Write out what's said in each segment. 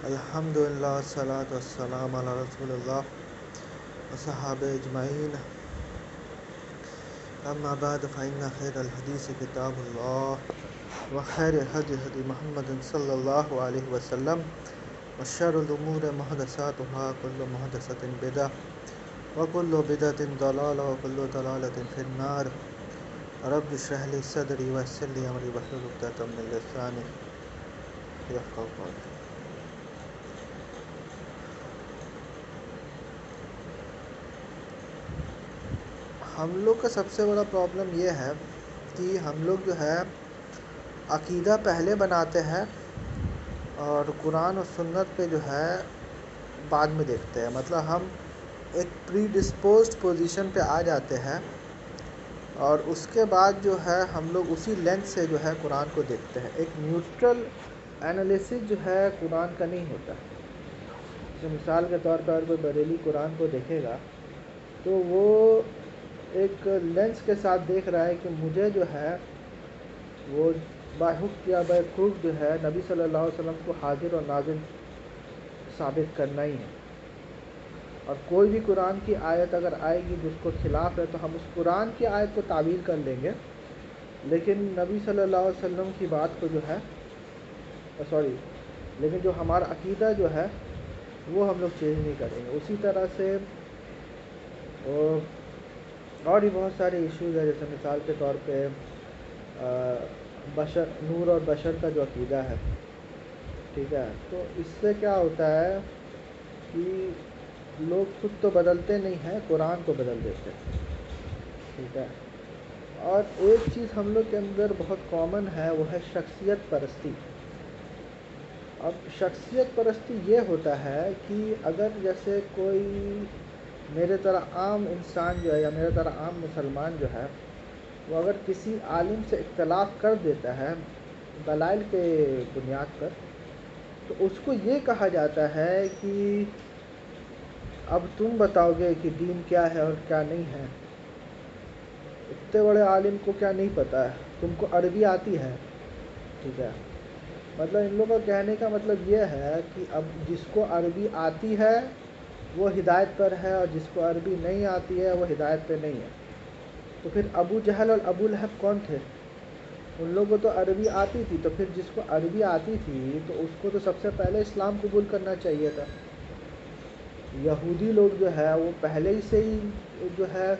الحمدللہ والصلاۃ والسلام علی رسول اللہ وصحابہ اجمعین، اما بعد فإن خیر الحدیث کتاب اللہ وخیر الہدی ہدی محمد صلی اللہ علیہ وسلم وشر الامور محدثاتها کل محدثۃ بدعہ وکل بدعۃ ضلالہ وکل ضلالۃ فی النار۔ رب اشرح لی صدری ویسر لی امری واحلل عقدۃ من لسانی یفقہوا قولی۔ ہم لوگ کا سب سے بڑا پرابلم یہ ہے کہ ہم لوگ جو ہے عقیدہ پہلے بناتے ہیں اور قرآن و سنت پہ جو ہے بعد میں دیکھتے ہیں۔ مطلب ہم ایک پری ڈسپوزڈ پوزیشن پہ آ جاتے ہیں اور اس کے بعد جو ہے ہم لوگ اسی لینس سے جو ہے قرآن کو دیکھتے ہیں۔ ایک نیوٹرل انالیسس جو ہے قرآن کا نہیں ہوتا۔ جیسے مثال کے طور پر اگر کوئی بریلی قرآن کو دیکھے گا تو وہ ایک لینس کے ساتھ دیکھ رہا ہے کہ مجھے جو ہے وہ باحق یا بیخوب جو ہے نبی صلی اللہ علیہ وسلم کو حاضر اور نازل ثابت کرنا ہی ہے، اور کوئی بھی قرآن کی آیت اگر آئے گی جس کو خلاف ہے تو ہم اس قرآن کی آیت کو تعویل کر لیں گے، لیکن نبی صلی اللہ علیہ وسلم کی بات کو جو ہے لیکن جو ہمارا عقیدہ جو ہے وہ ہم لوگ چینج نہیں کریں گے۔ اسی طرح سے اور بھی بہت سارے ایشوز ہیں، جیسے مثال کے طور پہ بشر، نور اور بشر کا جو عقیدہ ہے، ٹھیک ہے، تو اس سے کیا ہوتا ہے کہ لوگ خود تو بدلتے نہیں ہیں، قرآن کو بدل دیتے ہیں، ٹھیک ہے۔ اور ایک چیز ہم لوگ کے اندر بہت کامن ہے، وہ ہے شخصیت پرستی۔ اب شخصیت پرستی یہ ہوتا ہے کہ اگر جیسے کوئی میرے طرح عام انسان جو ہے یا میرے طرح عام مسلمان جو ہے وہ اگر کسی عالم سے اختلاف کر دیتا ہے دلائل کے بنیاد پر، تو اس کو یہ کہا جاتا ہے کہ اب تم بتاؤ گے کہ دین کیا ہے اور کیا نہیں ہے۔ اتنے بڑے عالم کو کیا نہیں پتہ ہے، تم کو عربی آتی ہے، ٹھیک ہے۔ مطلب ان لوگوں کا کہنے کا مطلب یہ ہے کہ اب جس کو عربی آتی ہے وہ ہدایت پر ہے، اور جس کو عربی نہیں آتی ہے وہ ہدایت پہ نہیں ہے۔ تو پھر ابو جہل اور ابو لہب کون تھے؟ ان لوگوں کو تو عربی آتی تھی، تو پھر جس کو عربی آتی تھی تو اس کو تو سب سے پہلے اسلام قبول کرنا چاہیے تھا۔ یہودی لوگ جو ہے وہ پہلے ہی سے ہی جو ہے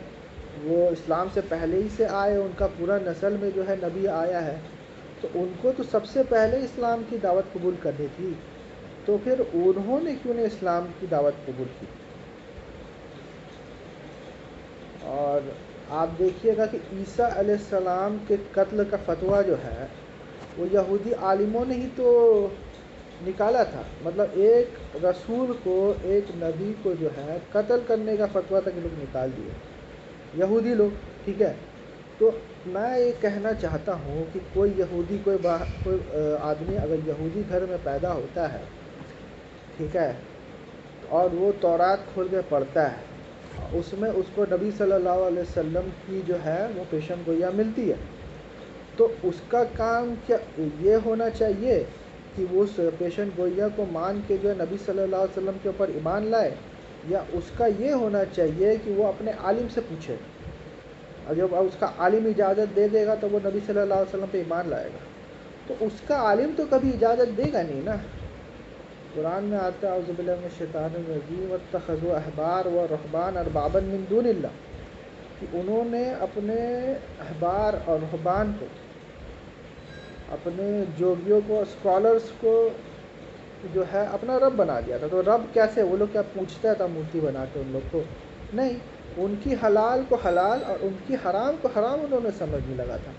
وہ اسلام سے پہلے ہی سے آئے، ان کا پورا نسل میں جو ہے نبی آیا ہے، تو ان کو تو سب سے پہلے اسلام کی دعوت قبول کرنی تھی، تو پھر انہوں نے کیوں نہیں اسلام کی دعوت قبول کی؟ اور آپ دیکھیے گا کہ عیسیٰ علیہ السلام کے قتل کا فتویٰ جو ہے وہ یہودی عالموں نے ہی تو نکالا تھا۔ مطلب ایک رسول کو، ایک نبی کو جو ہے قتل کرنے کا فتویٰ تک لوگ نکال دیے، یہودی لوگ، ٹھیک ہے۔ تو میں یہ کہنا چاہتا ہوں کہ کوئی یہودی کوئی آدمی اگر یہودی گھر میں پیدا ہوتا ہے، ٹھیک ہے، اور وہ تورات کھول کے پڑھتا ہے، اس میں اس کو نبی صلی اللہ علیہ وسلم کی جو ہے وہ پیشن گوئیاں ملتی ہے، تو اس کا کام کیا یہ ہونا چاہیے کہ وہ اس پیشن گوئیاں کو مان کے جو ہے نبی صلی اللہ علیہ وسلم کے اوپر ایمان لائے، یا اس کا یہ ہونا چاہیے کہ وہ اپنے عالم سے پوچھے، اور جب اس کا عالم اجازت دے دے گا تو وہ نبی صلی اللہ علیہ وسلم پہ ایمان لائے گا؟ تو اس کا عالم تو کبھی اجازت دے گا نہیں نا۔ قرآن میں آتا ہے اعوذ باللہ من الشیطان الرجیم واتخذوا احبار و رہبان اربابا من دون اللہ، کہ انہوں نے اپنے احبار اور رہبان کو، اپنے جوگیوں کو، اسکالرس کو جو ہے اپنا رب بنا دیا تھا۔ تو رب کیسے؟ وہ لوگ کیا پوچھتا تھا مورتی بنا کے ان لوگ کو؟ نہیں، ان کی حلال کو حلال اور ان کی حرام کو حرام انہوں نے سمجھنے لگا تھا۔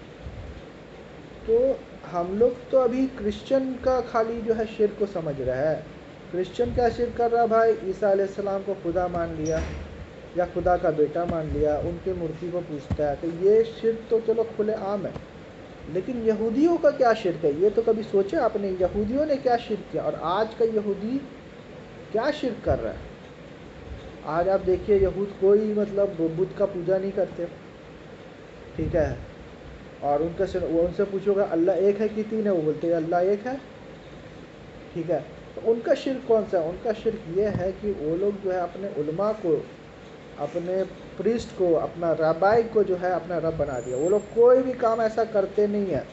تو ہم لوگ تو ابھی کرسچن کا خالی جو ہے شرک کو سمجھ رہا ہے۔ کرسچن کیا شرک کر رہا بھائی؟ عیسیٰ علیہ السلام کو خدا مان لیا یا خدا کا بیٹا مان لیا، ان کے مورتی کو پوجتا ہے، تو یہ شرک تو چلو کھلے عام ہے، لیکن یہودیوں کا کیا شرک ہے؟ یہ تو کبھی سوچا آپ نے یہودیوں نے کیا شرک کیا، اور آج کا یہودی کیا شرک کر رہا ہے؟ آج آپ دیکھیے یہود کوئی مطلب بدھ کا پوجا نہیں کرتے، ٹھیک ہے، اور وہ ان سے پوچھو گا اللہ ایک ہے کہ تین ہے، وہ بولتے ہیں اللہ ایک ہے، ٹھیک ہے. تو ان کا شرک کون سا ہے؟ ان کا شرک یہ ہے کہ وہ لوگ جو ہے اپنے علماء کو، اپنے پریسٹ کو، اپنا رابائی کو جو ہے اپنا رب بنا دیا. وہ لوگ کوئی بھی کام ایسا کرتے نہیں ہیں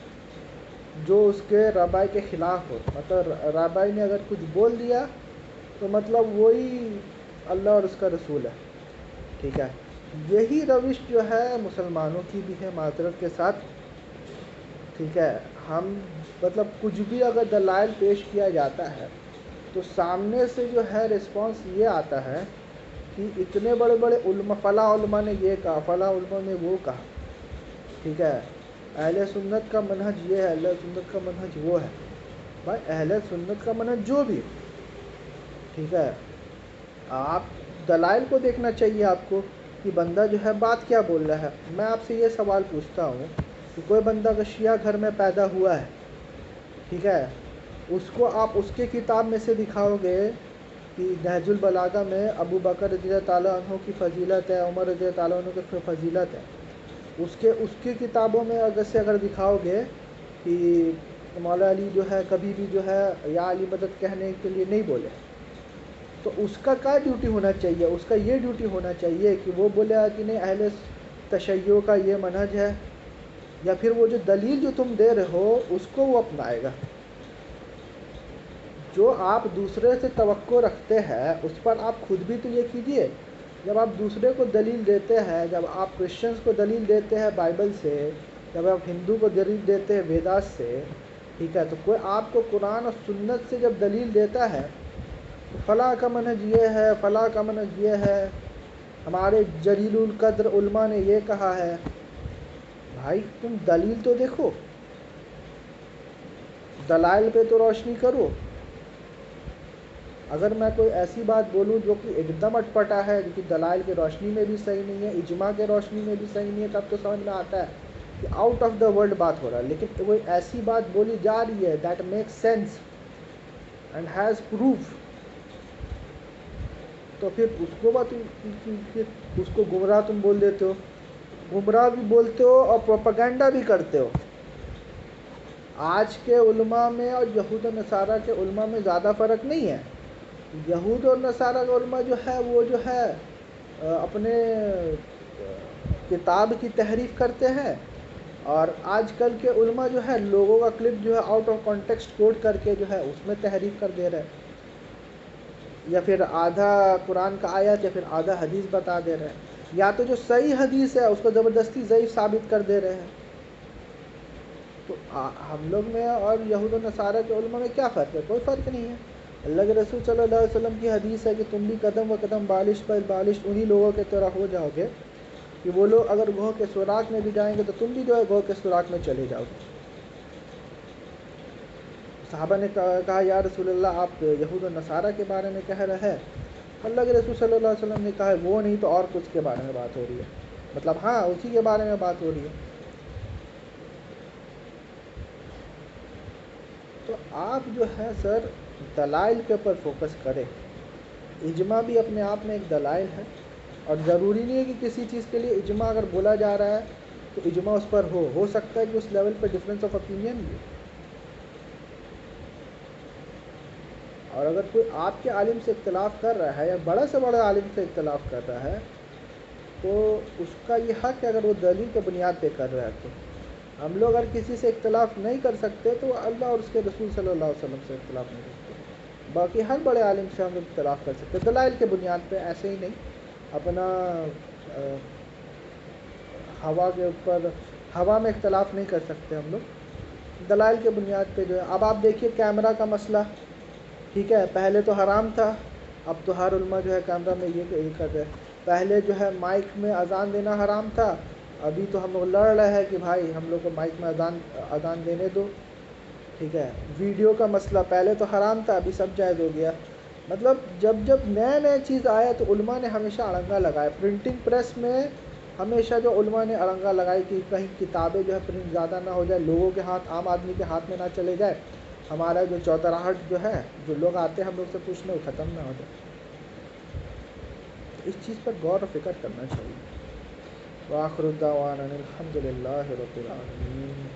جو اس کے رابائی کے خلاف ہو. مطلب رابائی نے اگر کچھ بول دیا تو مطلب وہی اللہ اور اس کا رسول ہے. ٹھیک ہے. یہی روش جو ہے مسلمانوں کی بھی ہے معذرت کے ساتھ. ٹھیک ہے. ہم مطلب کچھ بھی اگر دلائل پیش کیا جاتا ہے تو سامنے سے جو ہے رسپانس یہ آتا ہے کہ اتنے بڑے بڑے علماء، فلاں علماء نے یہ کہا، فلاں علماء نے وہ کہا. ٹھیک ہے. اہل سنت کا منہج یہ ہے، اہل سنت کا منہج وہ ہے. بھائی اہل سنت کا منہج جو بھی، ٹھیک ہے، آپ دلائل کو دیکھنا چاہیے آپ کو کہ بندہ جو ہے بات کیا بول رہا ہے. میں آپ سے یہ سوال پوچھتا ہوں کہ کوئی بندہ اگر شیعہ گھر میں پیدا ہوا ہے، ٹھیک ہے، اس کو آپ اس کے کتاب میں سے دکھاؤ گے کہ نہج البلاغہ میں ابو بکر رضی اللہ تعالیٰ عنہ کی فضیلت ہے، عمر رضی اللہ تعالیٰ عنہ کی فضیلت ہے، اس کی کتابوں میں اگر دکھاؤ گے کہ مولا علی جو ہے کبھی بھی جو ہے یا علی مدد کہنے کے لیے نہیں بولے، تو اس کا کیا ڈیوٹی ہونا چاہیے؟ اس کا یہ ڈیوٹی ہونا چاہیے کہ وہ بولے کہ نہیں اہل تشیع کا یہ منہج ہے، یا پھر وہ جو دلیل جو تم دے رہے ہو اس کو وہ اپنائے گا. جو آپ دوسرے سے توقع رکھتے ہیں اس پر آپ خود بھی تو یہ کیجئے. جب آپ دوسرے کو دلیل دیتے ہیں، جب آپ کرسچنز کو دلیل دیتے ہیں بائبل سے، جب آپ ہندو کو دلیل دیتے ہیں ویداس سے، ٹھیک ہے، تو کوئی آپ کو قرآن اور سنت سے جب دلیل دیتا ہے تو فلاں کا منہج یہ ہے، فلاں کا منہج یہ ہے، ہمارے جلیل القدر علماء نے یہ کہا ہے. بھائی تم دلیل تو دیکھو، دلائل پہ تو روشنی کرو. اگر میں کوئی ایسی بات بولوں جو کہ ایک دم اٹپٹا ہے، جو کہ دلائل کی روشنی میں بھی صحیح نہیں ہے، اجماع کے روشنی میں بھی صحیح نہیں ہے، تب تو سمجھ میں آتا ہے کہ آؤٹ آف دا ورلڈ بات ہو رہا ہے. لیکن کوئی ایسی بات بولی جا رہی ہے that make sense and has proof, تو پھر اس کو گمراہ تم بول دیتے ہو. گمراہ بھی بولتے ہو اور پروپیگنڈا بھی کرتے ہو. آج کے علماء میں اور یہود و نصارہ کے علماء میں زیادہ فرق نہیں ہے. یہود اور نصارہ کا علماء جو ہے وہ جو ہے اپنے کتاب کی تحریف کرتے ہیں، اور آج کل کے علماء جو ہے لوگوں کا کلپ جو ہے آؤٹ آف کانٹیکسٹ کوٹ کر کے جو ہے اس میں تحریف کر دے رہے ہیں، یا پھر آدھا قرآن کا آیت یا پھر آدھا حدیث بتا دے رہے ہیں، یا تو جو صحیح حدیث ہے اس کو زبردستی ضعیف ثابت کر دے رہے ہیں. تو ہم لوگ میں اور یہود و نصارہ کے علماء میں کیا فرق ہے؟ کوئی فرق نہیں ہے. اللہ کے رسول صلی اللہ علیہ وسلم کی حدیث ہے کہ تم بھی قدم و قدم بالش پر بالش انہی لوگوں کے طرح ہو جاؤ گے کہ وہ لوگ اگر گوہ کے سوراخ میں بھی جائیں گے تو تم بھی جو ہے گوہ کے سوراخ میں چلے جاؤ گے. صحابہ نے کہا یا رسول اللہ آپ یہود و نصارہ کے بارے میں کہہ رہے ہیں؟ اللہ کے رسول صلی اللہ علیہ وسلم نے کہا وہ نہیں تو اور کچھ کے بارے میں بات ہو رہی ہے. مطلب ہاں اسی کے بارے میں بات ہو رہی ہے. تو آپ جو ہے سر دلائل کے اوپر فوکس کریں. اجماع بھی اپنے آپ میں ایک دلائل ہے، اور ضروری نہیں ہے کہ کسی چیز کے لیے اجماع اگر بولا جا رہا ہے تو اجماع اس پر ہو سکتا ہے کہ اس لیول پہ ڈفرینس آف اوپینین بھی. اور اگر کوئی آپ کے عالم سے اختلاف کر رہا ہے یا بڑا سے بڑا عالم سے اختلاف کر رہا ہے تو اس کا یہ حق ہے اگر وہ دلیل کے بنیاد پہ کر رہا ہے. تو ہم لوگ اگر کسی سے اختلاف نہیں کر سکتے تو اللہ اور اس کے رسول صلی اللہ علیہ وسلم سے اختلاف نہیں کرتے. باقی ہر بڑے عالم سے ہم لوگ اختلاف کر سکتے دلائل کے بنیاد پہ، ایسے ہی نہیں اپنا ہوا کے اوپر ہوا میں اختلاف نہیں کر سکتے ہم لوگ. دلائل کے بنیاد پہ جو ہے. اب آپ دیکھیے کیمرہ کا مسئلہ، ٹھیک ہے، پہلے تو حرام تھا، اب تو ہر علماء جو ہے کیمرہ میں یہ کر رہے ہیں. پہلے جو ہے مائک میں اذان دینا حرام تھا، ابھی تو ہم لوگ لڑ رہے ہیں کہ بھائی ہم لوگ کو مائک میں اذان دینے دو. ٹھیک ہے. ویڈیو کا مسئلہ پہلے تو حرام تھا، ابھی سب جائز ہو گیا. مطلب جب نئے چیز آیا تو علماء نے ہمیشہ اڑنگا لگایا. پرنٹنگ پریس میں ہمیشہ جو علماء نے اڑنگا لگائی کہ کہیں کتابیں جو ہے پرنٹ زیادہ نہ ہو جائے، لوگوں کے ہاتھ، عام آدمی کے ہاتھ میں نہ چلے جائے، ہمارا جو چوتراہٹ جو ہے جو لوگ آتے ہیں ہم لوگ سے پوچھنے وہ ختم نہ ہو جائے. اس چیز پر غور و فکر کرنا چاہیے. وآخر الدعوانا الحمد للہ رب العالمین.